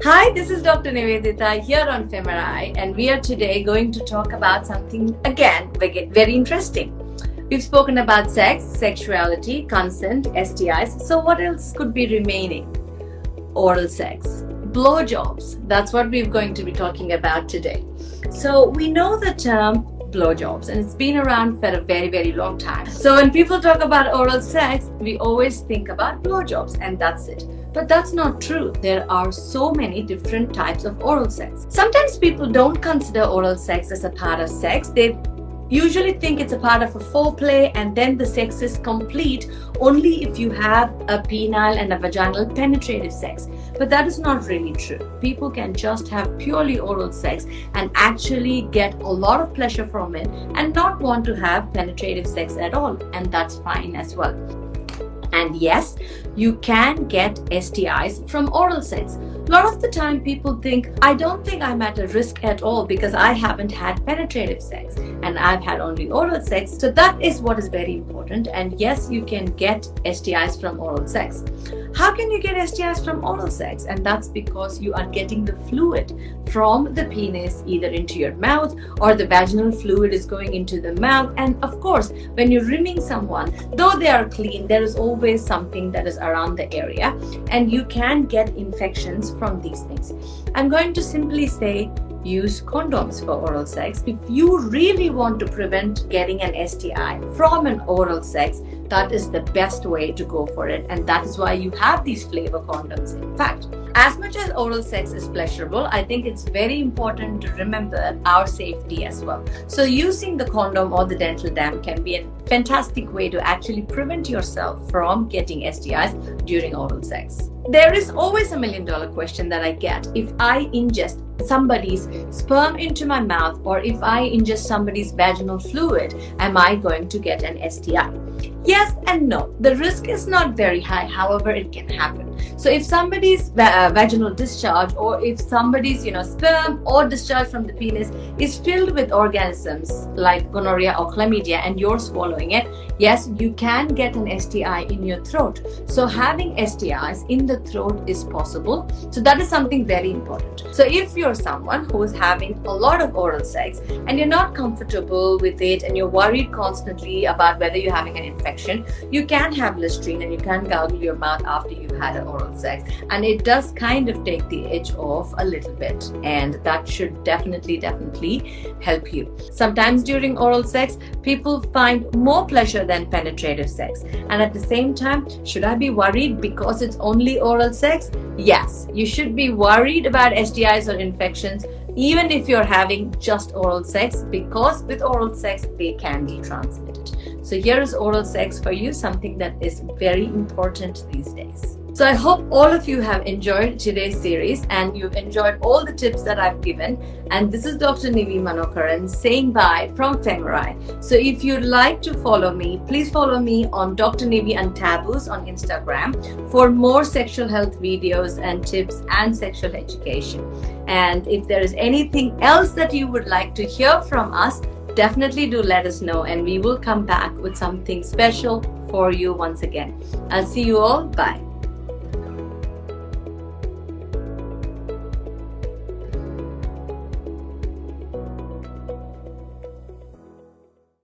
Hi, this is Dr. Nivedita here on FMRI, and we are today going to talk about something again very interesting. We've spoken about sex, sexuality, consent, STIs. So what else could be remaining? Oral sex, blowjobs. That's what we're going to be talking about today. So we know the term blowjobs, and it's been around for a very long time. So when people talk about oral sex, we always think about blowjobs, and that's it. But that's not true. There are so many different types of oral sex. Sometimes people don't consider oral sex as a part of sex. They usually think it's a part of a foreplay, and then the sex is complete only if you have a penile and a vaginal penetrative sex. But that is not really true. People can just have purely oral sex and actually get a lot of pleasure from it and not want to have penetrative sex at all, and that's fine as well. And yes, you can get STIs from oral sex. A lot of the time people think, I don't think I'm at a risk at all because I haven't had penetrative sex and I've had only oral sex. So that is what is very important. And yes, you can get STIs from oral sex. How can you get STIs from oral sex? And that's because you are getting the fluid from the penis either into your mouth, or the vaginal fluid is going into the mouth. And of course, when you're rimming someone, though they are clean, there is always something that is around the area, and you can get infections from these things. I'm going to simply say use condoms for oral sex. If you really want to prevent getting an STI from an oral sex, that is the best way to go for it, and that is why you have these flavor condoms. In fact, as much as oral sex is pleasurable, I think it's very important to remember our safety as well. So using the condom or the dental dam can be a fantastic way to actually prevent yourself from getting STIs during oral sex. There is always a $1 million question that I get. If I ingest somebody's sperm into my mouth, or if I ingest somebody's vaginal fluid, am I going to get an STI? Yes and no. The risk is not very high, however, it can happen. So if somebody's vaginal discharge, or if somebody's sperm or discharge from the penis is filled with organisms like gonorrhea or chlamydia and you're swallowing it, yes, you can get an STI in your throat. So having STIs in the throat is possible. So that is something very important. So if you're someone who is having a lot of oral sex and you're not comfortable with it and you're worried constantly about whether you're having an infection, you can have Listerine and you can gargle your mouth after you've had an oral sex, and it does kind of take the edge off a little bit, and that should definitely help you. Sometimes during oral sex, people find more pleasure than penetrative sex, and at the same time, should I be worried because it's only oral sex? Yes, you should be worried about STIs or infections even if you're having just oral sex, because with oral sex they can be transmitted. So here is oral sex for you, something that is very important these days. So I hope all of you have enjoyed today's series and you've enjoyed all the tips that I've given. And this is Dr. Nivi Manokaran saying bye from FMRI. So if you'd like to follow me, please follow me on Dr. Nivi and Taboos on Instagram for more sexual health videos and tips and sexual education. And if there is anything else that you would like to hear from us, definitely do let us know, and we will come back with something special for you once again. I'll see you all. Bye.